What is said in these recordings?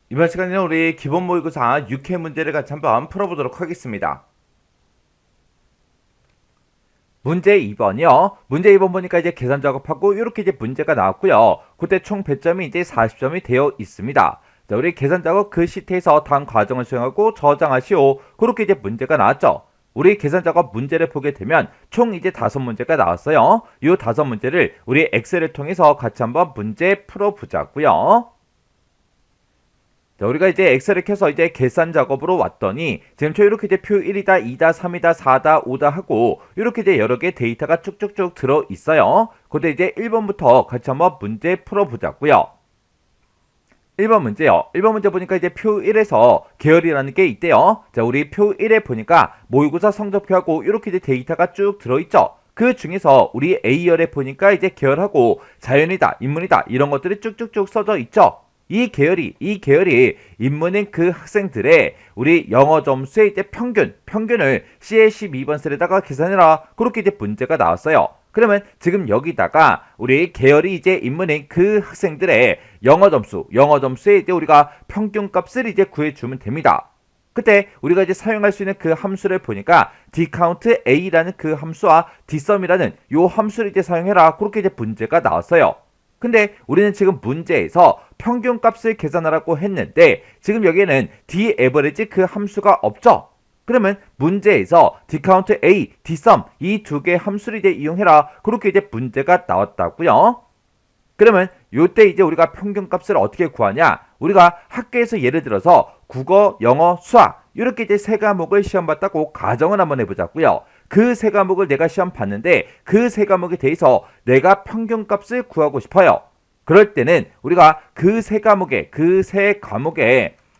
이번 시간에는 우리 기본 모의고사 6회 문제를 같이 한번 풀어보도록 하겠습니다. 문제 2번이요. 문제 2번 보니까 이제 계산 작업하고 이렇게 이제 문제가 나왔고요. 그때 총 배점이 이제 40점이 되어 있습니다. 자, 우리 계산 작업 그 시트에서 다음 과정을 수행하고 저장하시오. 그렇게 이제 문제가 나왔죠. 우리 계산 작업 문제를 보게 되면 총 이제 5문제가 나왔어요. 이 5문제를 우리 엑셀을 통해서 같이 한번 문제 풀어보자고요. 자, 우리가 이제 엑셀을 켜서 이제 계산 작업으로 왔더니 지금 이렇게 이제 표 1이다, 2다, 3이다, 4다, 5다 하고 이렇게 이제 여러 개 데이터가 쭉쭉쭉 들어 있어요. 그때 이제 1번부터 같이 한번 문제 풀어보자고요. 1번 문제요. 1번 문제 보니까 이제 표 1에서 계열이라는 게 있대요. 자, 우리 표 1에 보니까 모의고사 성적표하고 이렇게 이제 데이터가 쭉 들어있죠. 그 중에서 우리 A열에 보니까 이제 계열하고 자연이다, 인문이다 이런 것들이 쭉쭉쭉 써져 있죠. 이 계열이 인문인 그 학생들의 우리 영어 점수의 이제 평균을 C의 12번 셀에다가 계산해라. 그렇게 이제 문제가 나왔어요. 그러면 지금 여기다가 우리 계열이 이제 인문인 그 학생들의 영어 점수에 이제 우리가 평균값을 이제 구해주면 됩니다. 그때 우리가 이제 사용할 수 있는 그 함수를 보니까 dCountA라는 그 함수와 dSum이라는 요 함수를 이제 사용해라. 그렇게 이제 문제가 나왔어요. 근데 우리는 지금 문제에서 평균값을 계산하라고 했는데 지금 여기에는 daverage 그 함수가 없죠. 그러면 문제에서 dCountA, dsum 이 두 개의 함수를 이제 이용해라. 그렇게 이제 문제가 나왔다고요. 그러면 요때 이제 우리가 평균값을 어떻게 구하냐? 우리가 학교에서 예를 들어서 국어, 영어, 수학 이렇게 이제 세 과목을 시험 봤다고 가정을 한번 해보자고요. 그 세 과목을 내가 시험 봤는데 그 세 과목에 대해서 내가 평균값을 구하고 싶어요. 그럴 때는 우리가 그 세 과목에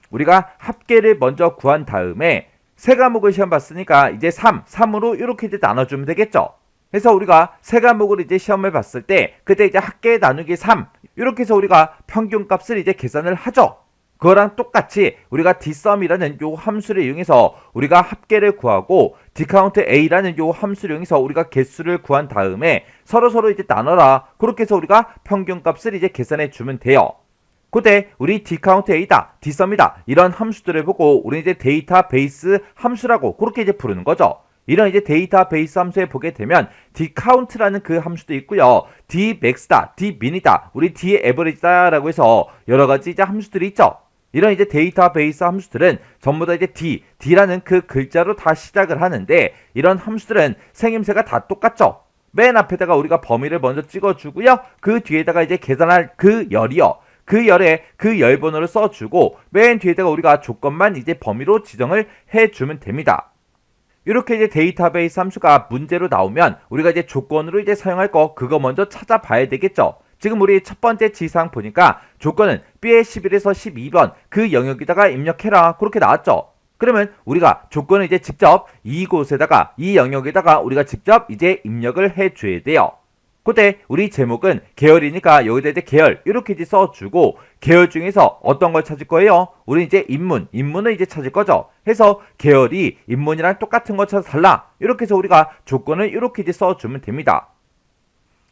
우리가 합계를 먼저 구한 다음에 세 과목을 시험 봤으니까 이제 3으로 이렇게 이제 나눠주면 되겠죠. 그래서 우리가 세 과목을 이제 시험을 봤을 때 그때 이제 합계 나누기 3 이렇게 해서 우리가 평균값을 이제 계산을 하죠. 그거랑 똑같이 우리가 dsum이라는 요 함수를 이용해서 우리가 합계를 구하고 dCountA라는 요 함수를 이용해서 우리가 개수를 구한 다음에 서로 이제 나눠라. 그렇게 해서 우리가 평균값을 이제 계산해 주면 돼요. 그때 우리 dCountA다, dsum이다 이런 함수들을 보고 우리 이제 데이터베이스 함수라고 그렇게 이제 부르는 거죠. 이런 이제 데이터베이스 함수에 보게 되면 dCount라는 그 함수도 있고요. dmax다, dmin이다, 우리 daverage다라고 해서 여러 가지 이제 함수들이 있죠. 이런 이제 데이터베이스 함수들은 전부 다 이제 D라는 그 글자로 다 시작을 하는데 이런 함수들은 생김새가 다 똑같죠. 맨 앞에다가 우리가 범위를 먼저 찍어주고요. 그 뒤에다가 이제 계산할 그 열이요. 그 열에 그 열 번호를 써주고 맨 뒤에다가 우리가 조건만 이제 범위로 지정을 해주면 됩니다. 이렇게 이제 데이터베이스 함수가 문제로 나오면 우리가 이제 조건으로 이제 사용할 거 그거 먼저 찾아봐야 되겠죠. 지금 우리 첫 번째 지상 보니까 조건은 B의 11에서 12번 그 영역에다가 입력해라. 그렇게 나왔죠. 그러면 우리가 조건을 이제 직접 이곳에다가 이 영역에다가 우리가 직접 이제 입력을 해줘야 돼요. 그때 우리 제목은 계열이니까 여기다 이제 계열 이렇게 이제 써주고 계열 중에서 어떤 걸 찾을 거예요? 우리 이제 인문을 이제 찾을 거죠. 해서 계열이 인문이랑 똑같은 거 찾아 달라. 이렇게 해서 우리가 조건을 이렇게 이제 써주면 됩니다.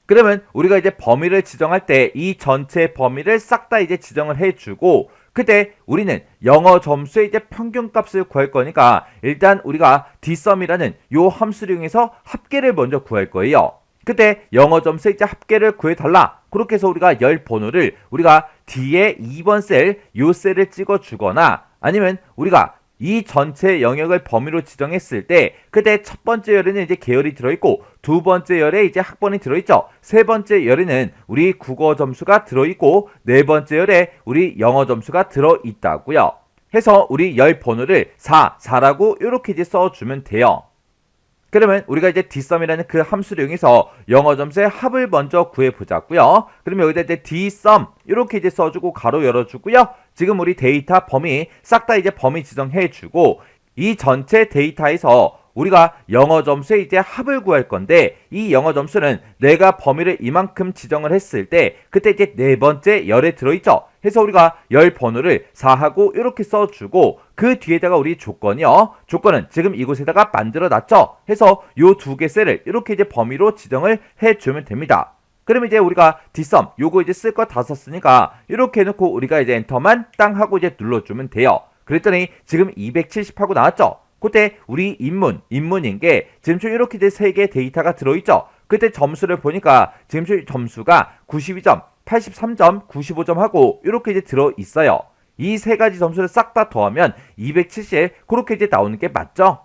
그러면 우리가 이제 범위를 지정할 때 이 전체 범위를 싹 다 이제 지정을 해주고 그때 우리는 영어 점수의 이제 평균값을 구할 거니까 일단 우리가 dsum이라는 요 함수를 이용해서 합계를 먼저 구할 거예요. 그때 영어 점수의 이제 합계를 구해달라. 그렇게 해서 우리가 열 번호를 우리가 D의 2번 셀, 요 셀을 찍어주거나 아니면 우리가 이 전체 영역을 범위로 지정했을 때 그때 첫 번째 열에는 이제 계열이 들어있고 두 번째 열에 이제 학번이 들어있죠. 세 번째 열에는 우리 국어 점수가 들어있고 네 번째 열에 우리 영어 점수가 들어있다고요. 해서 우리 열 번호를 4라고 이렇게 이제 써주면 돼요. 그러면 우리가 이제 dsum이라는 그 함수를 이용해서 영어 점수의 합을 먼저 구해보자고요. 그러면 여기다 이제 dsum 이렇게 이제 써주고 가로 열어주고요. 지금 우리 데이터 범위 싹 다 이제 범위 지정해주고 이 전체 데이터에서 우리가 영어 점수의 이제 합을 구할 건데 이 영어 점수는 내가 범위를 이만큼 지정을 했을 때 그때 이제 네 번째 열에 들어있죠. 해서 우리가 열 번호를 4하고 이렇게 써주고 그 뒤에다가 우리 조건이요. 조건은 지금 이곳에다가 만들어 놨죠. 해서 요 두 개 셀을 이렇게 이제 범위로 지정을 해주면 됩니다. 그러면 이제 우리가 뒷섬 요거 이제 쓸 거 다 썼으니까 이렇게 해놓고 우리가 이제 엔터만 땅 하고 이제 눌러주면 돼요. 그랬더니 지금 270 하고 나왔죠. 그때 우리 인문인 게 지금 좀 이렇게 이제 3개 데이터가 들어있죠. 그때 점수를 보니까 지금 좀 점수가 92점, 83점, 95점 하고 이렇게 이제 들어있어요. 이 세 가지 점수를 싹 다 더하면 270 그렇게 이제 나오는 게 맞죠?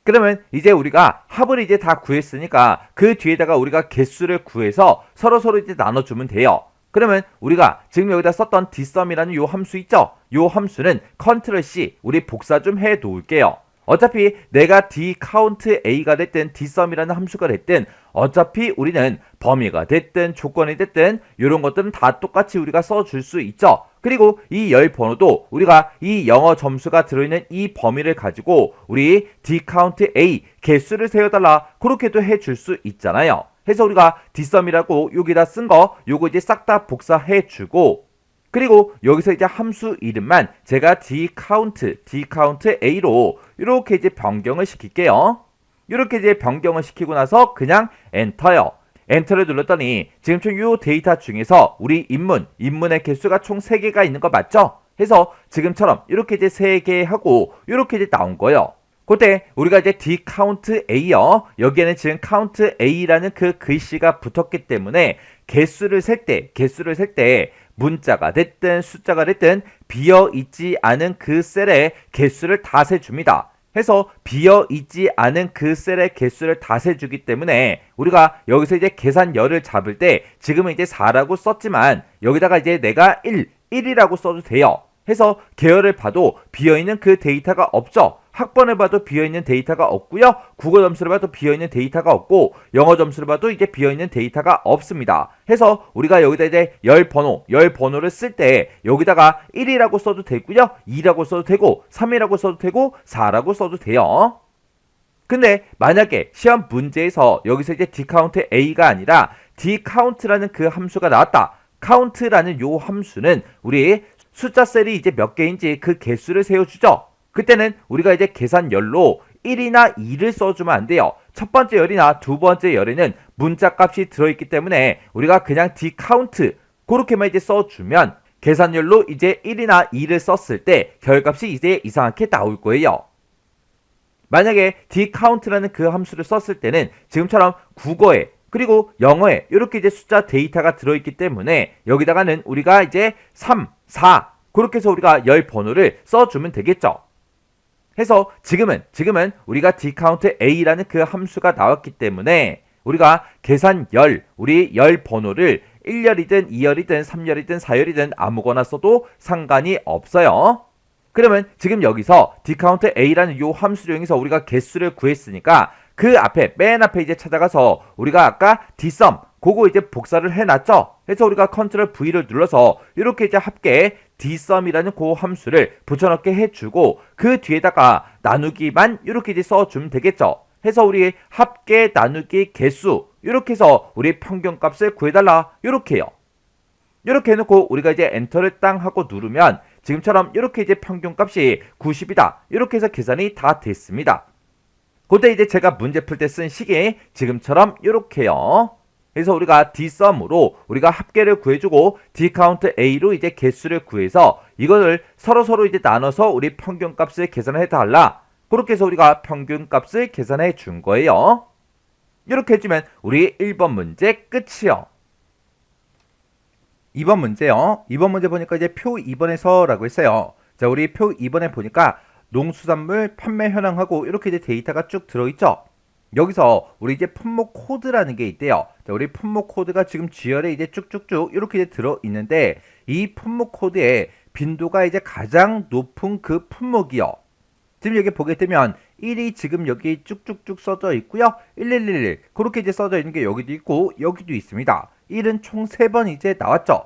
그러면 이제 우리가 합을 이제 다 구했으니까 그 뒤에다가 우리가 개수를 구해서 서로 이제 나눠주면 돼요. 그러면 우리가 지금 여기다 썼던 dsum이라는 요 함수 있죠? 요 함수는 컨트롤 C 우리 복사 좀 해 놓을게요. 어차피 내가 dCountA가 됐든 dsum이라는 함수가 됐든 어차피 우리는 범위가 됐든 조건이 됐든 이런 것들은 다 똑같이 우리가 써줄 수 있죠. 그리고 이 열 번호도 우리가 이 영어 점수가 들어있는 이 범위를 가지고 우리 dCountA 개수를 세워달라 그렇게도 해줄 수 있잖아요. 해서 우리가 dsum이라고 여기다 쓴 거 요거 이제 싹 다 복사해주고 그리고 여기서 이제 함수 이름만 제가 dCountA로 이렇게 이제 변경을 시킬게요. 이렇게 이제 변경을 시키고 나서 그냥 엔터요. 엔터를 눌렀더니 지금 총 요 데이터 중에서 우리 인문의 개수가 총 3개가 있는 거 맞죠? 해서 지금처럼 이렇게 이제 3개 하고 이렇게 이제 나온 거예요. 그때 우리가 이제 dCountA요. 여기에는 지금 CountA라는 그 글씨가 붙었기 때문에 개수를 셀 때 문자가 됐든 숫자가 됐든 비어있지 않은 그 셀의 개수를 다 세줍니다. 해서 비어있지 않은 그 셀의 개수를 다 세주기 때문에 우리가 여기서 이제 계산열을 잡을 때 지금은 이제 4라고 썼지만 여기다가 이제 내가 1이라고 써도 돼요. 해서 계열을 봐도 비어있는 그 데이터가 없죠. 학번을 봐도 비어있는 데이터가 없고요. 국어 점수를 봐도 비어있는 데이터가 없고 영어 점수를 봐도 이제 비어있는 데이터가 없습니다. 해서 우리가 여기다 이제 열 번호를 쓸 때 여기다가 1이라고 써도 되고요. 2라고 써도 되고 3이라고 써도 되고 4라고 써도 돼요. 근데 만약에 시험 문제에서 여기서 이제 dCountA가 아니라 dCount라는 그 함수가 나왔다. count라는 요 함수는 우리 숫자 셀이 이제 몇 개인지 그 개수를 세워주죠. 그때는 우리가 이제 계산열로 1이나 2를 써주면 안 돼요. 첫 번째 열이나 두 번째 열에는 문자 값이 들어있기 때문에 우리가 그냥 dCount 그렇게만 이제 써주면 계산열로 이제 1이나 2를 썼을 때 결값이 이제 이상하게 나올 거예요. 만약에 dCount라는 그 함수를 썼을 때는 지금처럼 국어에 그리고 영어에 이렇게 이제 숫자 데이터가 들어있기 때문에 여기다가는 우리가 이제 3, 4 그렇게 해서 우리가 열 번호를 써주면 되겠죠. 해서 지금은 우리가 dCountA라는 그 함수가 나왔기 때문에 우리가 계산열, 우리 열 번호를 1열이든 2열이든 3열이든 4열이든 아무거나 써도 상관이 없어요. 그러면 지금 여기서 dCountA라는 요 함수를 이용해서 우리가 개수를 구했으니까 그 앞에 맨 앞에 이제 찾아가서 우리가 아까 dsum 그거 이제 복사를 해놨죠. 해서 우리가 컨트롤 V를 눌러서 이렇게 이제 합계 dsum이라는 그 함수를 붙여넣게 해주고 그 뒤에다가 나누기만 이렇게 이제 써주면 되겠죠. 해서 우리 합계 나누기 개수 이렇게 해서 우리 평균값을 구해달라 이렇게요. 이렇게 해놓고 우리가 이제 엔터를 땅 하고 누르면 지금처럼 이렇게 이제 평균값이 90이다 이렇게 해서 계산이 다 됐습니다. 그때 이제 제가 문제 풀 때 쓴 식이 지금처럼 이렇게요. 그래서 우리가 dsum으로 우리가 합계를 구해주고 dCountA로 이제 개수를 구해서 이거를 서로 이제 나눠서 우리 평균값을 계산해 달라. 그렇게 해서 우리가 평균값을 계산해 준 거예요. 이렇게 해주면 우리 1번 문제 끝이요. 2번 문제요. 2번 문제 보니까 이제 표 2번에서 라고 했어요. 자, 우리 표 2번에 보니까 농수산물 판매 현황하고 이렇게 이제 데이터가 쭉 들어있죠. 여기서 우리 이제 품목 코드라는 게 있대요. 자, 우리 품목 코드가 지금 G열에 이제 쭉쭉쭉 이렇게 이제 들어있는데 이 품목 코드의 빈도가 이제 가장 높은 그 품목이요. 지금 여기 보게 되면 1이 지금 여기 쭉쭉쭉 써져 있고요. 1111 그렇게 이제 써져 있는 게 여기도 있고 여기도 있습니다. 1은 총 3번 이제 나왔죠.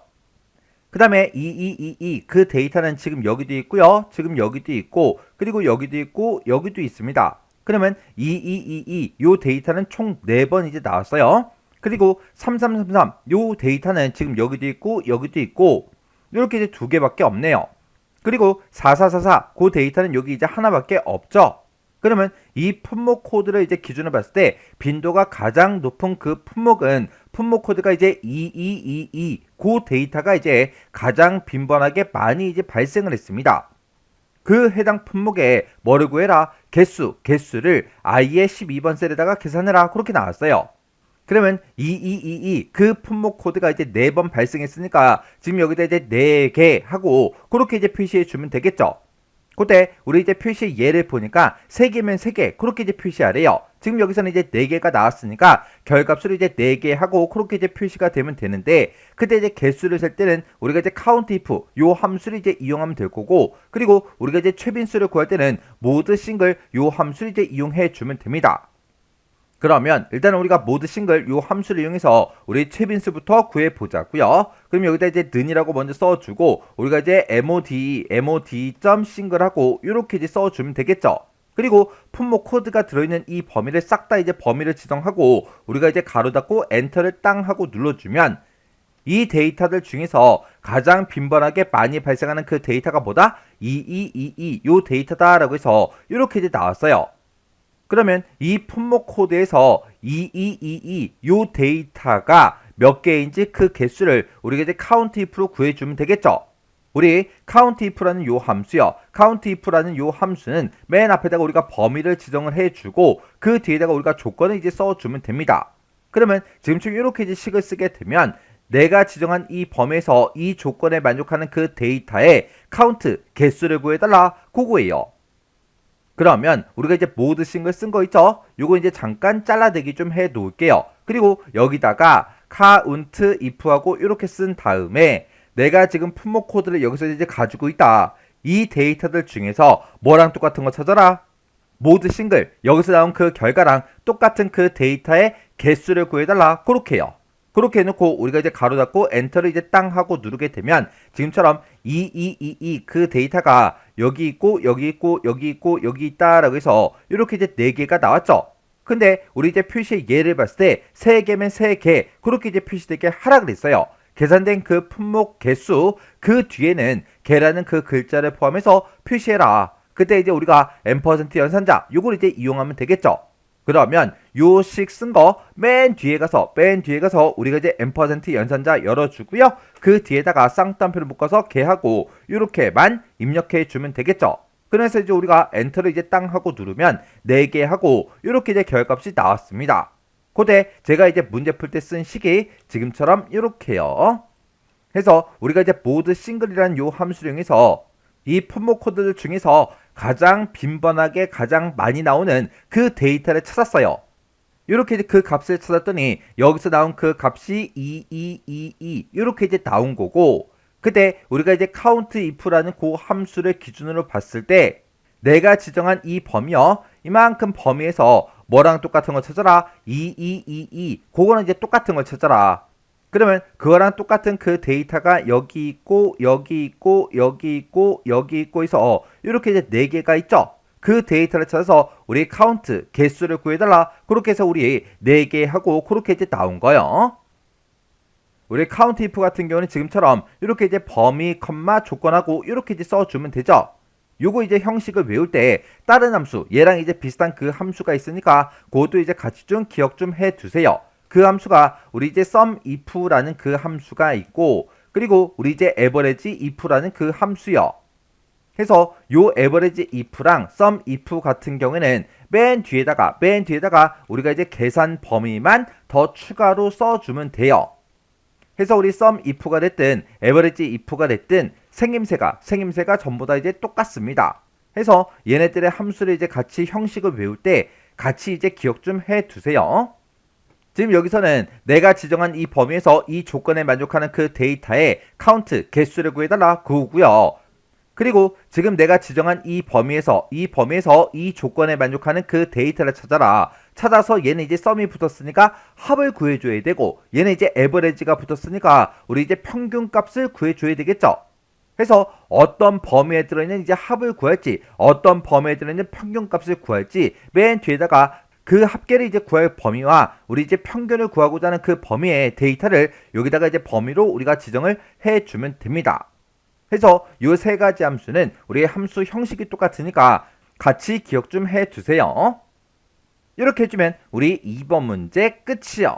그 다음에 2222 그 데이터는 지금 여기도 있고요. 지금 여기도 있고 그리고 여기도 있고 여기도 있습니다. 그러면 2222 요 데이터는 총 4번 이제 나왔어요. 그리고 3333 요 데이터는 지금 여기도 있고 여기도 있고 이렇게 이제 2개밖에 없네요. 그리고 4444 그 데이터는 여기 이제 하나밖에 없죠. 그러면 이 품목 코드를 이제 기준으로 봤을 때 빈도가 가장 높은 그 품목은 품목 코드가 이제 2222 그 데이터가 이제 가장 빈번하게 많이 이제 발생을 했습니다. 그 해당 품목에 뭐를 구해라? 개수를 i의 12번 셀에다가 계산해라. 그렇게 나왔어요. 그러면 2222 그 품목 코드가 이제 4번 발생했으니까 지금 여기다 이제 4개 하고 그렇게 이제 표시해 주면 되겠죠. 그때 우리 이제 표시 예를 보니까 3개면 3개 그렇게 이제 표시하래요. 지금 여기서는 이제 4개가 나왔으니까 결값으로 이제 4개 하고 그렇게 이제 표시가 되면 되는데, 그때 이제 개수를 셀 때는 우리가 이제 countIF 요 함수를 이제 이용하면 될 거고, 그리고 우리가 이제 최빈수를 구할 때는 모드 싱글 요 함수를 이제 이용해 주면 됩니다. 그러면 일단 우리가 모드 싱글 요 함수를 이용해서 우리 최빈수부터 구해 보자고요. 그럼 여기다 이제 는이라고 먼저 써주고 우리가 이제 mod.single 하고 이렇게 이제 써주면 되겠죠. 그리고 품목 코드가 들어있는 이 범위를 싹 다 이제 범위를 지정하고 우리가 이제 가로 닫고 엔터를 땅 하고 눌러주면 이 데이터들 중에서 가장 빈번하게 많이 발생하는 그 데이터가 뭐다? 2222 요 데이터다라고 해서 이렇게 이제 나왔어요. 그러면 이 품목 코드에서 2222 요 데이터가 몇 개인지 그 개수를 우리가 이제 countIF로 구해주면 되겠죠. 우리 countIF라는 요 함수요. countIF라는 요 함수는 맨 앞에다가 우리가 범위를 지정을 해주고 그 뒤에다가 우리가 조건을 이제 써주면 됩니다. 그러면 지금처럼 이렇게 이제 식을 쓰게 되면 내가 지정한 이 범위에서 이 조건에 만족하는 그 데이터의 count 개수를 구해달라 그거예요. 그러면 우리가 이제 모드 싱글 쓴 거 있죠? 요거 이제 잠깐 잘라내기 좀 해 놓을게요. 그리고 여기다가 count if하고 이렇게 쓴 다음에 내가 지금 품목 코드를 여기서 이제 가지고 있다. 이 데이터들 중에서 뭐랑 똑같은 거 찾아라? 모드 싱글 여기서 나온 그 결과랑 똑같은 그 데이터의 개수를 구해달라. 그렇게 해요. 그렇게 해놓고 우리가 이제 가로 닫고 엔터를 이제 땅 하고 누르게 되면 지금처럼 2222 그 데이터가 여기 있고 여기 있고 여기 있고 여기 있다라고 해서 이렇게 이제 4개가 나왔죠. 근데 우리 이제 표시 예를 봤을 때 3개면 3개 그렇게 이제 표시되게 하라 그랬어요. 계산된 그 품목 개수 그 뒤에는 개라는 그 글자를 포함해서 표시해라. 그때 이제 우리가 %, 연산자 요걸 이제 이용하면 되겠죠. 그러면 요식 쓴 거 맨 뒤에 가서 우리가 이제 %, 연산자 열어주고요. 그 뒤에다가 쌍따옴표를 묶어서 개하고 요렇게만 입력해 주면 되겠죠. 그래서 이제 우리가 엔터를 이제 땅 하고 누르면 4개 하고 요렇게 이제 결값이 나왔습니다. 그때 제가 이제 문제 풀 때 쓴 식이 지금처럼 요렇게요. 해서 우리가 이제 모드 싱글이라는 요 함수를 이용해서 이 품목 코드들 중에서 가장 빈번하게 가장 많이 나오는 그 데이터를 찾았어요. 이렇게 이제 그 값을 찾았더니 여기서 나온 그 값이 2222 이렇게 이제 나온 거고, 그때 우리가 이제 countIF라는 그 함수를 기준으로 봤을 때 내가 지정한 이 범위요, 이만큼 범위에서 뭐랑 똑같은 거 찾아라? 2222 그거는 이제 똑같은 걸 찾아라. 그러면 그거랑 똑같은 그 데이터가 여기 있고 여기 있고 여기 있고 여기 있고 해서 이렇게 이제 4개가 있죠. 그 데이터를 찾아서 우리 카운트 개수를 구해달라. 그렇게 해서 우리 4개 하고 그렇게 이제 나온 거예요. 우리 countIF 같은 경우는 지금처럼 이렇게 이제 범위, 컴마, 조건하고 이렇게 이제 써주면 되죠. 요거 이제 형식을 외울 때 다른 함수, 얘랑 이제 비슷한 그 함수가 있으니까 그것도 이제 같이 좀 기억 좀 해두세요. 그 함수가 우리 이제 SUMIF라는 그 함수가 있고, 그리고 우리 이제 AVERAGEIF라는 그 함수요. 해서 요 AVERAGEIF랑 SUMIF 같은 경우에는 맨 뒤에다가 우리가 이제 계산 범위만 더 추가로 써주면 돼요. 해서 우리 SUMIF가 됐든 AVERAGEIF가 됐든 생김새가 전부 다 이제 똑같습니다. 해서 얘네들의 함수를 이제 같이 형식을 외울 때 같이 이제 기억 좀 해두세요. 지금 여기서는 내가 지정한 이 범위에서 이 조건에 만족하는 그 데이터의 카운트, 개수를 구해달라 그거고요. 그리고 지금 내가 지정한 이 범위에서 이 조건에 만족하는 그 데이터를 찾아라. 찾아서 얘는 이제 썸이 붙었으니까 합을 구해줘야 되고, 얘는 이제 에버레지가 붙었으니까 우리 이제 평균 값을 구해줘야 되겠죠. 그래서 어떤 범위에 들어있는 이제 합을 구할지, 어떤 범위에 들어있는 평균 값을 구할지 맨 뒤에다가 그 합계를 이제 구할 범위와 우리 이제 평균을 구하고자 하는 그 범위의 데이터를 여기다가 이제 범위로 우리가 지정을 해주면 됩니다. 그래서 이 3가지 함수는 우리의 함수 형식이 똑같으니까 같이 기억 좀 해주세요. 이렇게 해주면 우리 2번 문제 끝이요.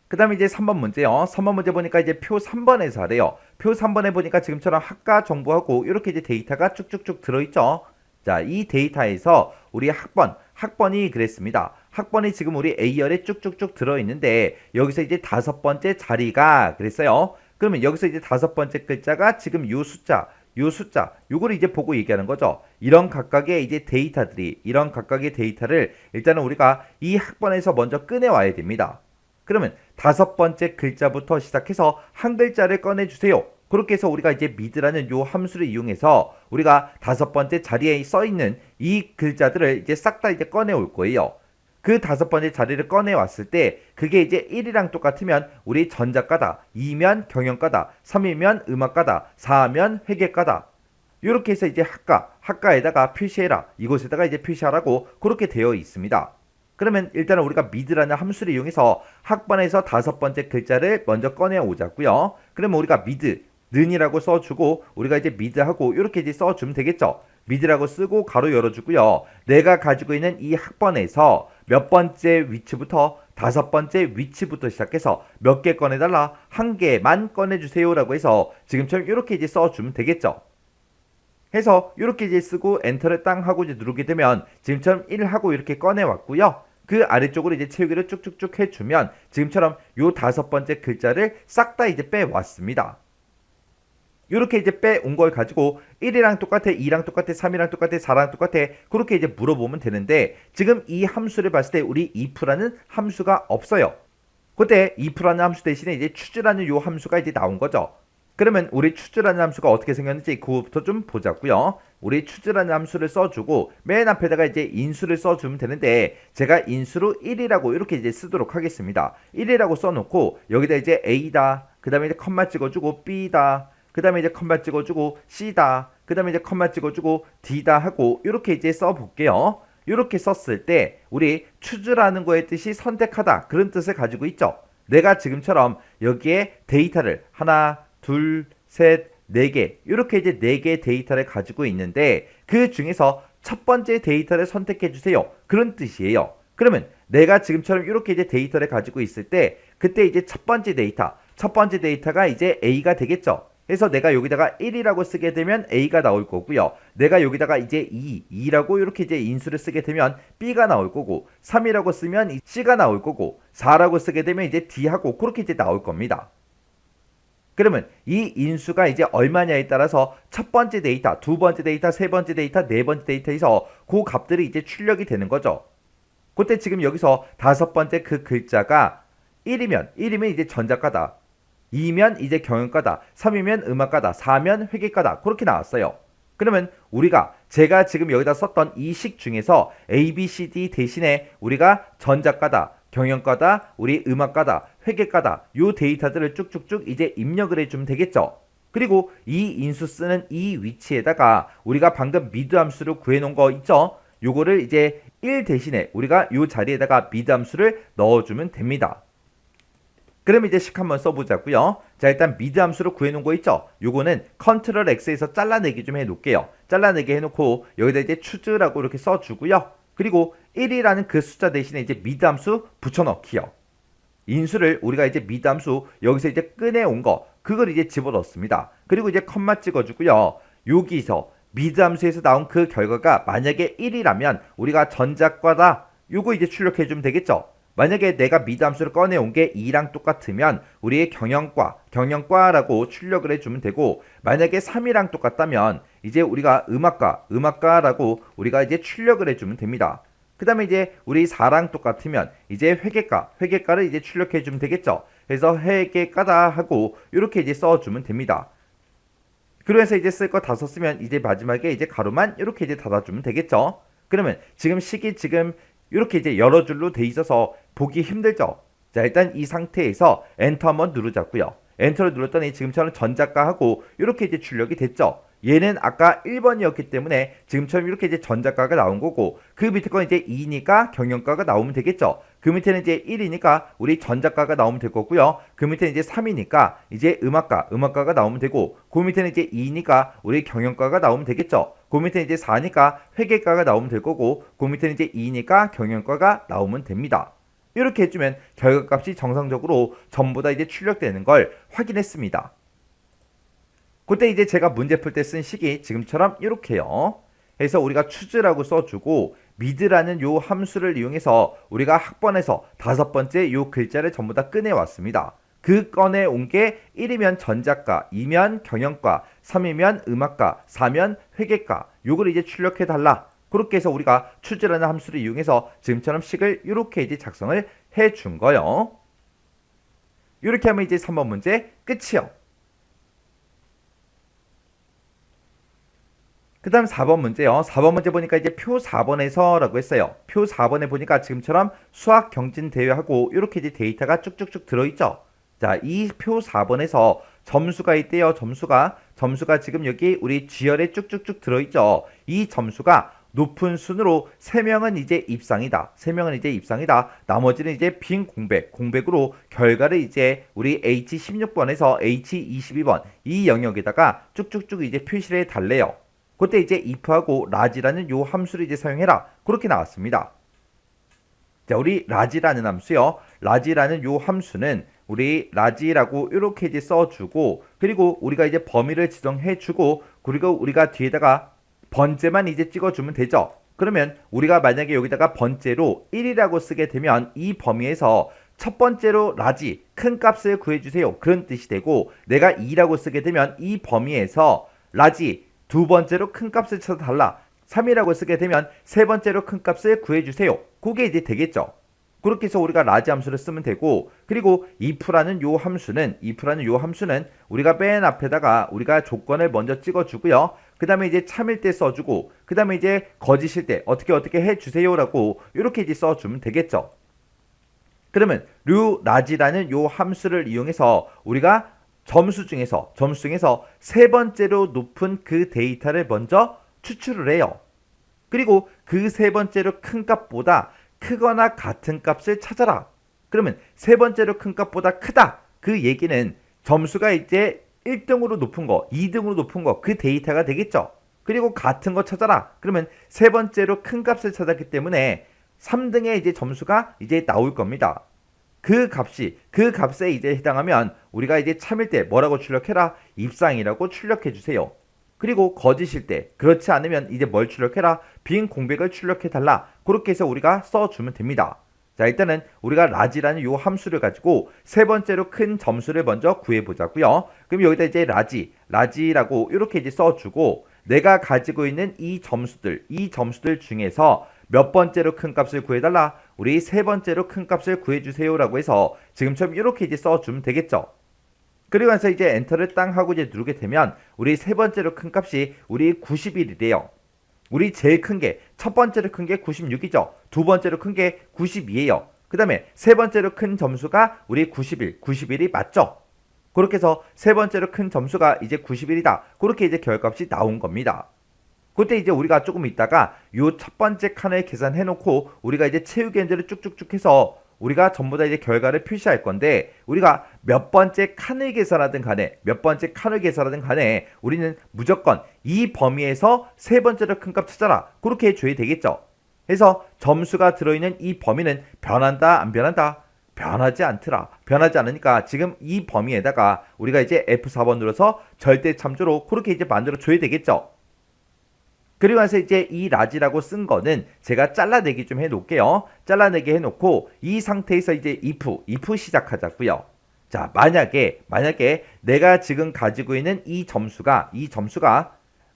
그 다음에 이제 3번 문제요. 3번 문제 보니까 이제 표 3번에서 하래요. 표 3번에 보니까 지금처럼 학과 정보하고 이렇게 이제 데이터가 쭉쭉쭉 들어있죠. 자, 이 데이터에서 우리 학번이 그랬습니다. 학번이 지금 우리 A열에 쭉쭉쭉 들어있는데 여기서 이제 5번째 자리가 그랬어요. 그러면 여기서 이제 5번째 글자가 지금 요 숫자, 요거를 이제 보고 얘기하는 거죠. 이런 각각의 데이터를 일단은 우리가 이 학번에서 먼저 꺼내와야 됩니다. 그러면 5번째 글자부터 시작해서 한 글자를 꺼내주세요. 그렇게 해서 우리가 이제 mid라는 요 함수를 이용해서 우리가 5번째 자리에 써있는 이 글자들을 이제 싹 다 이제 꺼내올 거예요. 그 5번째 자리를 꺼내왔을 때 그게 이제 1이랑 똑같으면 우리 전자과다, 2면 경영과다, 3이면 음악과다, 4면 회계과다. 이렇게 해서 이제 학과에다가 표시해라. 이곳에다가 이제 표시하라고 그렇게 되어 있습니다. 그러면 일단은 우리가 mid라는 함수를 이용해서 학번에서 5번째 글자를 먼저 꺼내 오자고요. 그러면 우리가 는이라고 써주고 우리가 이제 mid하고 이렇게 이제 써주면 되겠죠. mid라고 쓰고 가로 열어주고요. 내가 가지고 있는 이 학번에서 몇 번째 위치부터 5번째 위치부터 시작해서 몇 개 꺼내달라, 한 개만 꺼내주세요라고 해서 지금처럼 이렇게 이제 써주면 되겠죠. 해서 이렇게 이제 쓰고 엔터를 땅 하고 이제 누르게 되면 지금처럼 1하고 이렇게 꺼내왔고요. 그 아래쪽으로 이제 채우기를 쭉쭉쭉 해주면 지금처럼 요 5번째 글자를 싹 다 이제 빼왔습니다. 이렇게 이제 빼온 걸 가지고 1이랑 똑같아, 2랑 똑같아, 3이랑 똑같아, 4랑 똑같아 그렇게 이제 물어보면 되는데 지금 이 함수를 봤을 때 우리 if라는 함수가 없어요. 그때 if라는 함수 대신에 이제 choose라는 요 함수가 이제 나온 거죠. 그러면 우리 choose라는 함수가 어떻게 생겼는지 그거부터 좀 보자고요. 우리 choose라는 함수를 써주고 맨 앞에다가 이제 인수를 써주면 되는데 제가 인수로 1이라고 이렇게 이제 쓰도록 하겠습니다. 1이라고 써놓고 여기다 이제 A다, 그 다음에 이제 컴마 찍어주고 B다, 그 다음에 이제 컴마 찍어주고 C다, 그 다음에 이제 컴마 찍어주고 D다 하고 이렇게 이제 써볼게요. 이렇게 썼을 때 우리 choose라는 거의 뜻이 선택하다 그런 뜻을 가지고 있죠. 내가 지금처럼 여기에 데이터를 하나, 둘, 셋, 4개 이렇게 이제 4개의 데이터를 가지고 있는데 그 중에서 첫 번째 데이터를 선택해 주세요. 그런 뜻이에요. 그러면 내가 지금처럼 이렇게 이제 데이터를 가지고 있을 때 그때 이제 첫 번째 데이터가 이제 A가 되겠죠. 그래서 내가 여기다가 1이라고 쓰게 되면 A가 나올 거고요. 내가 여기다가 이제 2라고 이렇게 이제 인수를 쓰게 되면 B가 나올 거고 3이라고 쓰면 C가 나올 거고 4라고 쓰게 되면 이제 D하고 그렇게 이제 나올 겁니다. 그러면 이 인수가 이제 얼마냐에 따라서 첫 번째 데이터, 두 번째 데이터, 세 번째 데이터, 네 번째 데이터에서 그 값들이 이제 출력이 되는 거죠. 그때 지금 여기서 5번째 그 글자가 1이면 이제 전자과다. 2면 이제 경영과다. 3이면 음악과다. 4면 회계과다. 그렇게 나왔어요. 그러면 제가 지금 여기다 썼던 이 식 중에서 A, B, C, D 대신에 우리가 전자과다, 경영과다, 우리 음악과다, 회계과다 요 데이터들을 쭉쭉쭉 이제 입력을 해주면 되겠죠. 그리고 이 인수 쓰는 이 위치에다가 우리가 방금 미드 함수를 구해놓은 거 있죠. 요거를 이제 1 대신에 우리가 요 자리에다가 미드 함수를 넣어주면 됩니다. 그럼 이제 식 한번 써보자고요. 자, 일단 미드 함수로 구해놓은 거 있죠. 요거는 컨트롤 X에서 잘라내기 좀 해놓을게요. 잘라내기 해놓고 여기다 이제 choose라고 이렇게 써주고요. 그리고 1이라는 그 숫자 대신에 이제 미드 함수 붙여넣기요. 인수를 우리가 이제 미드 함수 여기서 이제 꺼내온 거 그걸 이제 집어넣습니다. 그리고 이제 컴마 찍어주고요. 여기서 미드 함수에서 나온 그 결과가 만약에 1이라면 우리가 전자과다 요거 이제 출력해주면 되겠죠. 만약에 내가 미드 함수를 꺼내온 게 2랑 똑같으면 우리의 경영과라고 출력을 해주면 되고 만약에 3이랑 똑같다면 이제 우리가 음악과라고 우리가 이제 출력을 해주면 됩니다. 그 다음에 이제 우리 4랑 똑같으면 이제 회계과를 이제 출력해주면 되겠죠. 그래서 회계과다 하고 이렇게 이제 써주면 됩니다. 그래서 이제 쓸 거 다 썼으면 이제 마지막에 이제 가로만 이렇게 이제 닫아주면 되겠죠. 그러면 지금 식이 이렇게 이제 여러 줄로 돼 있어서 보기 힘들죠. 자, 일단 이 상태에서 엔터 한번 누르자고요. 엔터를 눌렀더니 지금처럼 전자과하고 이렇게 이제 출력이 됐죠. 얘는 아까 1번이었기 때문에 지금처럼 이렇게 이제 전자과가 나온 거고 그 밑에 건 이제 2니까 경영과가 나오면 되겠죠. 그 밑에는 이제 1이니까 우리 전자과가 나오면 될 거고요. 그 밑에는 이제 3이니까 이제 음악과가 나오면 되고 그 밑에는 이제 2니까 우리 경영과가 나오면 되겠죠. 그 밑에는 이제 4니까 회계과가 나오면 될 거고 그 밑에는 이제 2니까 경영과가 나오면 됩니다. 이렇게 해주면 결과값이 정상적으로 전부 다 이제 출력되는 걸 확인했습니다. 그때 이제 제가 문제 풀 때 쓴 식이 지금처럼 이렇게요. 해서 우리가 choose라고 써주고 mid라는 요 함수를 이용해서 우리가 학번에서 5번째 요 글자를 전부 다 꺼내왔습니다. 그 꺼내온 게 1이면 전자과, 2면 경영과, 3이면 음악과, 4면 회계과 요걸 이제 출력해달라. 그렇게 해서 우리가 choose라는 함수를 이용해서 지금처럼 식을 이렇게 이제 작성을 해준 거요. 이렇게 하면 이제 3번 문제 끝이요. 그 다음 4번 문제요. 4번 문제 보니까 이제 표 4번에서 라고 했어요. 표 4번에 보니까 지금처럼 수학 경진 대회하고 이렇게 이제 데이터가 쭉쭉쭉 들어있죠. 자, 이 표 4번에서 점수가 있대요. 점수가 지금 여기 우리 G열에 쭉쭉쭉 들어있죠. 이 점수가 높은 순으로 3명은 이제 입상이다. 3명은 이제 입상이다. 나머지는 이제 빈 공백으로 결과를 이제 우리 H16번에서 H22번 이 영역에다가 쭉쭉쭉 이제 표시를 해달래요. 그때 이제 if하고 라지라는 요 함수를 이제 사용해라. 그렇게 나왔습니다. 자, 우리 라지라는 함수요. 라지라는 요 함수는 우리 라지라고 이렇게 이제 써주고 그리고 우리가 이제 범위를 지정해주고 그리고 우리가 뒤에다가 번째만 이제 찍어주면 되죠. 그러면 우리가 만약에 여기다가 번째로 1이라고 쓰게 되면 이 범위에서 첫 번째로 라지 큰 값을 구해주세요. 그런 뜻이 되고 내가 2라고 쓰게 되면 이 범위에서 라지 두 번째로 큰 값을 찾아달라. 3이라고 쓰게 되면 세 번째로 큰 값을 구해주세요. 그게 이제 되겠죠. 그렇게 해서 우리가 라지 함수를 쓰면 되고 그리고 if라는 요 함수는 우리가 맨 앞에다가 우리가 조건을 먼저 찍어주고요. 그 다음에 이제 참일 때 써주고 그 다음에 이제 거짓일 때 어떻게 해주세요 라고 이렇게 이제 써주면 되겠죠. 그러면 라지라는 요 함수를 이용해서 우리가 점수 중에서 세 번째로 높은 그 데이터를 먼저 추출을 해요. 그리고 그 세 번째로 큰 값보다 크거나 같은 값을 찾아라. 그러면 세 번째로 큰 값보다 크다. 그 얘기는 점수가 이제 1등으로 높은 거, 2등으로 높은 거 그 데이터가 되겠죠. 그리고 같은 거 찾아라. 그러면 세 번째로 큰 값을 찾았기 때문에 3등의 이제 점수가 이제 나올 겁니다. 그 값에 이제 해당하면 우리가 이제 참일 때 뭐라고 출력해라? 입상이라고 출력해 주세요. 그리고 거짓일 때 그렇지 않으면 이제 뭘 출력해라? 빈 공백을 출력해 달라. 그렇게 해서 우리가 써주면 됩니다. 자, 일단은 우리가 라지라는 요 함수를 가지고 세 번째로 큰 점수를 먼저 구해보자고요. 그럼 여기다 이제 라지라고 이렇게 이제 써주고 내가 가지고 있는 이 점수들 중에서 몇 번째로 큰 값을 구해달라? 우리 세 번째로 큰 값을 구해주세요 라고 해서 지금처럼 이렇게 이제 써주면 되겠죠. 그리고 나서 이제 엔터를 땅 하고 이제 누르게 되면 우리 세 번째로 큰 값이 우리 91이래요. 우리 제일 큰 게 첫 번째로 큰 게 96이죠. 두 번째로 큰 게 92예요. 그 다음에 세 번째로 큰 점수가 우리 91이 맞죠? 그렇게 해서 세 번째로 큰 점수가 이제 91이다. 그렇게 이제 결과값이 나온 겁니다. 그때 이제 우리가 조금 있다가 요 첫 번째 칸을 계산해 놓고 우리가 이제 채우기 엔드를 쭉쭉쭉 해서 우리가 전부 다 이제 결과를 표시할 건데 우리가 몇 번째 칸을 계산하든 간에 우리는 무조건 이 범위에서 세 번째로 큰 값 찾아라. 그렇게 해줘야 되겠죠. 그래서 점수가 들어있는 이 범위는 변한다 안 변한다? 변하지 않더라. 변하지 않으니까 지금 이 범위에다가 우리가 이제 F4번 눌러서 절대 참조로 그렇게 이제 만들어 줘야 되겠죠. 그리고 나서 이제 이 라지라고 쓴 거는 제가 잘라내기 좀 해놓을게요. 잘라내기 해놓고 이 상태에서 이제 if 시작하자고요. 자, 만약에 내가 지금 가지고 있는 이 점수가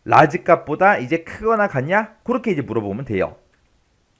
라지 값보다 이제 크거나 같냐? 그렇게 이제 물어보면 돼요.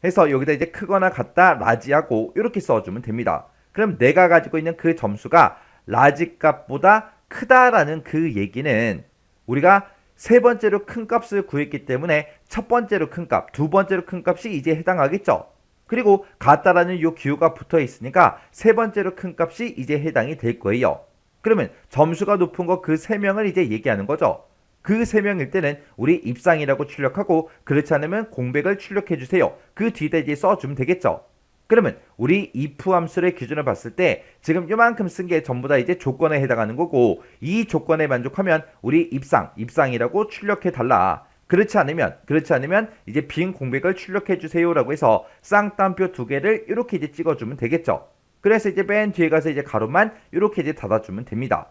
해서 여기다 이제 크거나 같다 라지하고 이렇게 써주면 됩니다. 그럼 내가 가지고 있는 그 점수가 라지 값보다 크다라는 그 얘기는 우리가 세 번째로 큰 값을 구했기 때문에 첫 번째로 큰 값, 두 번째로 큰 값이 이제 해당하겠죠. 그리고 같다라는 요 기호가 붙어 있으니까 세 번째로 큰 값이 이제 해당이 될 거예요. 그러면 점수가 높은 거 그 세 명을 이제 얘기하는 거죠. 그 세 명일 때는 우리 입상이라고 출력하고 그렇지 않으면 공백을 출력해 주세요. 그 뒤에다 이제 써주면 되겠죠. 그러면 우리 if 함수의 기준을 봤을 때 지금 요만큼 쓴 게 전부 다 이제 조건에 해당하는 거고 이 조건에 만족하면 우리 입상이라고 출력해 달라. 그렇지 않으면 이제 빈 공백을 출력해 주세요라고 해서 쌍따옴표 두 개를 이렇게 이제 찍어주면 되겠죠. 그래서 이제 맨 뒤에 가서 이제 가로만 이렇게 이제 닫아주면 됩니다.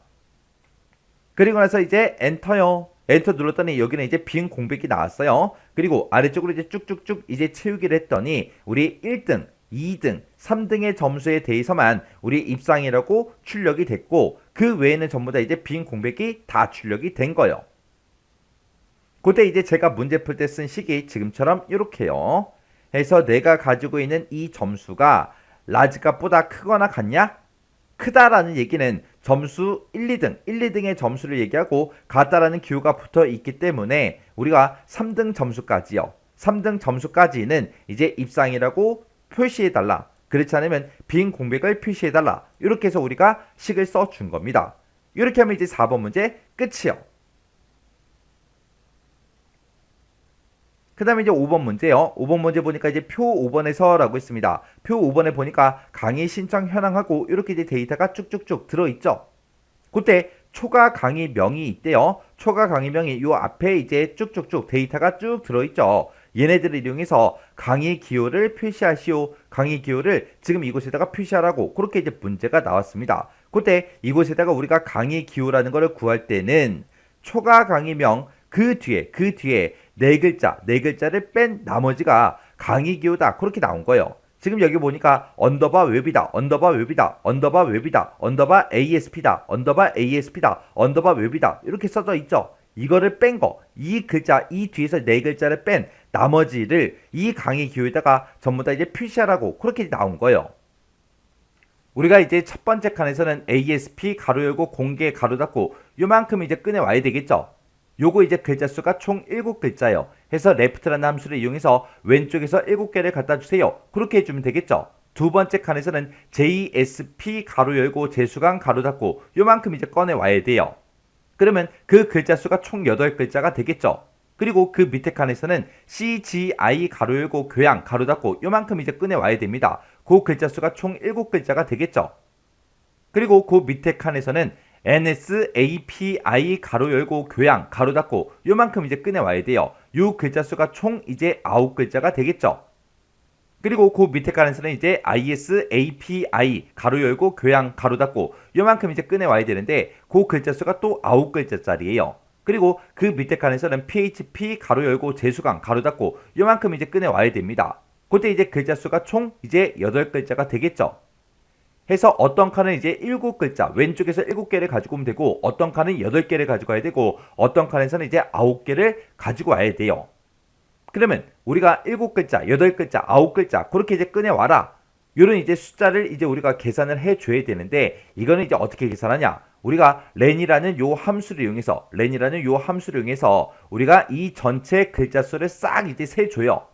그리고 나서 이제 엔터요. 엔터 눌렀더니 여기는 이제 빈 공백이 나왔어요. 그리고 아래쪽으로 이제 쭉쭉쭉 이제 채우기를 했더니 우리 1등, 2등, 3등의 점수에 대해서만 우리 입상이라고 출력이 됐고 그 외에는 전부 다 이제 빈 공백이 다 출력이 된 거예요. 그때 이제 제가 문제 풀 때 쓴 식이 지금처럼 이렇게요. 해서 내가 가지고 있는 이 점수가 라지 값보다 크거나 같냐? 크다라는 얘기는 점수 1, 2등, 1, 2등의 점수를 얘기하고 같다라는 기호가 붙어 있기 때문에 우리가 3등 점수까지요. 3등 점수까지는 이제 입상이라고 표시해달라. 그렇지 않으면 빈 공백을 표시해달라. 이렇게 해서 우리가 식을 써준 겁니다. 이렇게 하면 이제 4번 문제 끝이요. 그 다음에 이제 5번 문제요. 5번 문제 보니까 이제 표 5번에서 라고 있습니다. 표 5번에 보니까 강의 신청 현황하고 이렇게 이제 데이터가 쭉쭉쭉 들어있죠. 그때 초과 강의명이 있대요. 초과 강의명이 요 앞에 이제 쭉쭉쭉 데이터가 쭉 들어있죠. 얘네들을 이용해서 강의 기호를 표시하시오. 강의 기호를 지금 이곳에다가 표시하라고 그렇게 이제 문제가 나왔습니다. 그때 이곳에다가 우리가 강의 기호라는 것을 구할 때는 초과 강의명 그 뒤에 네 글자를 뺀 나머지가 강의 기호다 그렇게 나온 거예요. 지금 여기 보니까 언더바 웹이다, 언더바 웹이다, 언더바 웹이다, 언더바 ASP다, 언더바 ASP다, 언더바 웹이다 이렇게 써져 있죠. 이거를 뺀 거, 이 글자, 이 뒤에서 네 글자를 뺀 나머지를 이 강의 기호에다가 전부 다 이제 표시하라고 그렇게 나온 거예요. 우리가 이제 첫 번째 칸에서는 ASP 가로 열고 공개 가로 닫고 요만큼 이제 꺼내 와야 되겠죠. 요거 이제 글자 수가 총 7글자예요. 해서 left라는 함수를 이용해서 왼쪽에서 7개를 갖다 주세요. 그렇게 해주면 되겠죠. 두 번째 칸에서는 JSP 가로 열고 재수강 가로 닫고 요만큼 이제 꺼내 와야 돼요. 그러면 그 글자 수가 총 8글자가 되겠죠. 그리고 그 밑에 칸에서는 CGI 가로 열고 교양 가로 닫고 요만큼 이제 꺼내 와야 됩니다. 그 글자 수가 총 7글자가 되겠죠. 그리고 그 밑에 칸에서는 NSAPI 가로 열고 교양 가로 닫고 요만큼 이제 꺼내 와야 돼요. 요 글자 수가 총 이제 9글자가 되겠죠. 그리고 그 밑에 칸에서는 이제 ISAPI 가로 열고 교양 가로 닫고 요만큼 이제 꺼내 와야 되는데 그 글자 수가 또 9글자짜리예요. 그리고 그 밑에 칸에서는 PHP 가로 열고 재수강 가로 닫고 요만큼 이제 꺼내 와야 됩니다. 그때 이제 글자 수가 총 이제 8글자가 되겠죠. 해서 어떤 칸은 이제 7글자 왼쪽에서 7개를 가지고 오면 되고 어떤 칸은 8개를 가지고 와야 되고 어떤 칸에서는 이제 9개를 가지고 와야 돼요. 그러면 우리가 7글자, 8글자, 9글자 그렇게 이제 꺼내와라. 요런 이제 숫자를 이제 우리가 계산을 해줘야 되는데 이거는 이제 어떻게 계산하냐? 우리가 len이라는 요 함수를 이용해서 우리가 이 전체 글자 수를 싹 이제 세줘요.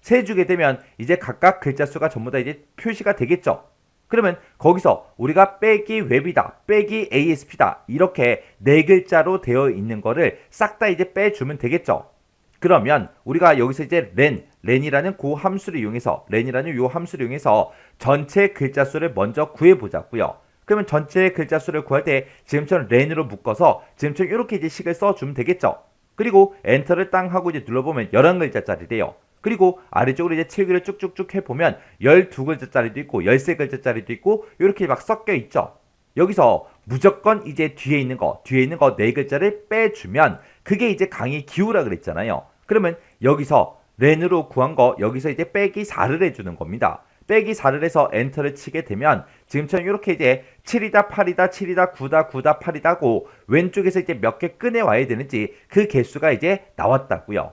세주게 되면 이제 각각 글자 수가 전부 다 이제 표시가 되겠죠. 그러면 거기서 우리가 빼기 웹이다, 빼기 ASP다 이렇게 네 글자로 되어 있는 거를 싹 다 이제 빼주면 되겠죠. 그러면 우리가 여기서 이제 len이라는 그 함수를 이용해서 전체 글자 수를 먼저 구해보자고요. 그러면 전체 글자 수를 구할 때 지금처럼 len으로 묶어서 지금처럼 이렇게 이제 식을 써주면 되겠죠. 그리고 엔터를 땅 하고 이제 눌러보면 11글자짜리래요. 그리고 아래쪽으로 이제 채우기를 쭉쭉쭉 해보면 12글자짜리도 있고 13글자짜리도 있고 이렇게 막 섞여 있죠. 여기서 무조건 이제 뒤에 있는 거 4글자를 빼주면 그게 이제 강의 기호라 그랬잖아요. 그러면 여기서 len으로 구한 거 여기서 이제 빼기 4를 해주는 겁니다. 빼기 4를 해서 엔터를 치게 되면 지금처럼 이렇게 이제 7이다 8이다 7이다 9다 9다 8이다고 왼쪽에서 이제 몇 개 꺼내 와야 되는지 그 개수가 이제 나왔다고요.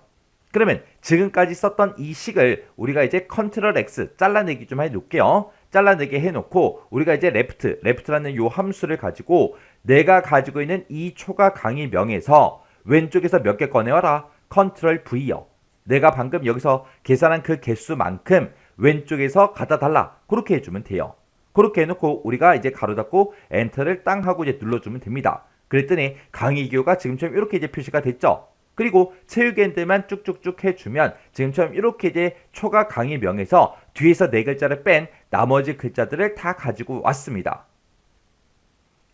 그러면 지금까지 썼던 이 식을 우리가 이제 컨트롤 X 잘라내기 좀 해놓을게요. 잘라내기 해놓고 우리가 이제 left라는 요 함수를 가지고 내가 가지고 있는 이 초과 강의명에서 왼쪽에서 몇 개 꺼내와라. 컨트롤 V요. 내가 방금 여기서 계산한 그 개수만큼 왼쪽에서 갖다 달라. 그렇게 해주면 돼요. 그렇게 해놓고 우리가 이제 가로 닫고 엔터를 땅 하고 이제 눌러주면 됩니다. 그랬더니 강의 기호가 지금처럼 이렇게 이제 표시가 됐죠. 그리고 채우기 엔드만 쭉쭉쭉 해주면 지금처럼 이렇게 이제 초과 강의명에서 뒤에서 네 글자를 뺀 나머지 글자들을 다 가지고 왔습니다.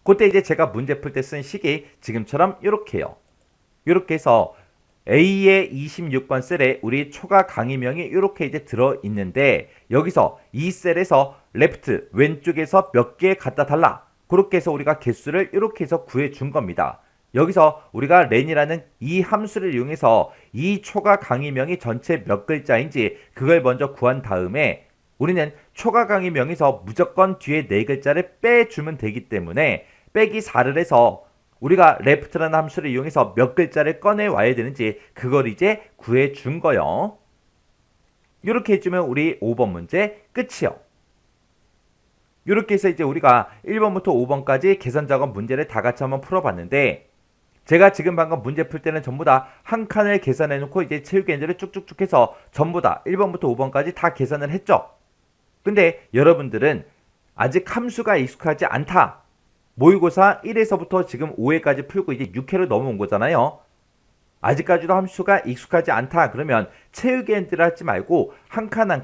그때 이제 제가 문제 풀 때 쓴 식이 지금처럼 이렇게요. 이렇게 해서 A의 26번 셀에 우리 초과 강의명이 이렇게 이제 들어있는데 여기서 이 셀에서 레프트 왼쪽에서 몇 개 갖다 달라. 그렇게 해서 우리가 개수를 이렇게 해서 구해준 겁니다. 여기서 우리가 렌이라는 이 함수를 이용해서 이 초과 강의명이 전체 몇 글자인지 그걸 먼저 구한 다음에 우리는 초과 강의명에서 무조건 뒤에 네 글자를 빼주면 되기 때문에 빼기 4를 해서 우리가 left라는 함수를 이용해서 몇 글자를 꺼내 와야 되는지 그걸 이제 구해 준 거요. 이렇게 해주면 우리 5번 문제 끝이요. 이렇게 해서 이제 우리가 1번부터 5번까지 계산 작업 문제를 다 같이 한번 풀어봤는데 제가 지금 방금 문제 풀 때는 전부 다 한 칸을 계산해 놓고 이제 체육엔드를 쭉쭉쭉 해서 전부 다 1번부터 5번까지 다 계산을 했죠. 근데 여러분들은 아직 함수가 익숙하지 않다. 모의고사 1에서부터 지금 5회까지 풀고 이제 6회로 넘어온 거잖아요. 아직까지도 함수가 익숙하지 않다. 그러면 채우기 엔드를 하지 말고 한 칸 한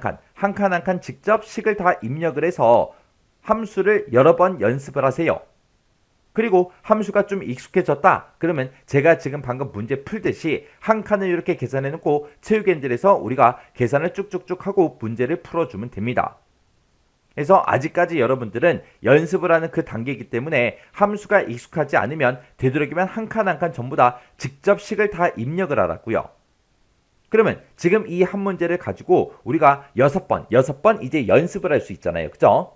칸 직접 식을 다 입력을 해서 함수를 여러 번 연습을 하세요. 그리고 함수가 좀 익숙해졌다. 그러면 제가 지금 방금 문제 풀듯이 한 칸을 이렇게 계산해 놓고 채우기 엔드에서 우리가 계산을 쭉쭉쭉 하고 문제를 풀어주면 됩니다. 그래서 아직까지 여러분들은 연습을 하는 그 단계이기 때문에 함수가 익숙하지 않으면 되도록이면 한 칸 한 칸 전부 다 직접 식을 다 입력을 하라고요. 그러면 지금 이 한 문제를 가지고 우리가 6번 이제 연습을 할 수 있잖아요. 그죠?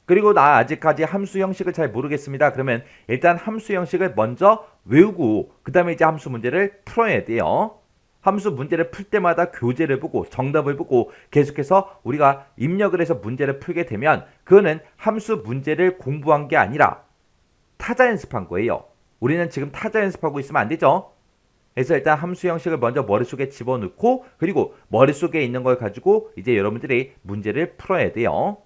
그리고 나 아직까지 함수 형식을 잘 모르겠습니다. 그러면 일단 함수 형식을 먼저 외우고 그 다음에 이제 함수 문제를 풀어야 돼요. 함수 문제를 풀 때마다 교재를 보고 정답을 보고 계속해서 우리가 입력을 해서 문제를 풀게 되면 그거는 함수 문제를 공부한 게 아니라 타자 연습한 거예요. 우리는 지금 타자 연습하고 있으면 안 되죠. 그래서 일단 함수 형식을 먼저 머릿속에 집어넣고 그리고 머릿속에 있는 걸 가지고 이제 여러분들이 문제를 풀어야 돼요.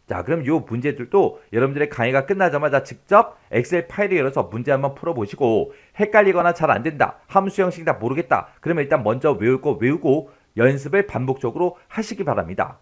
자, 그럼 이 문제들도 여러분들의 강의가 끝나자마자 직접 엑셀 파일을 열어서 문제 한번 풀어보시고 헷갈리거나 잘 안된다, 함수 형식 다 모르겠다, 그러면 일단 먼저 외울 거 외우고 연습을 반복적으로 하시기 바랍니다.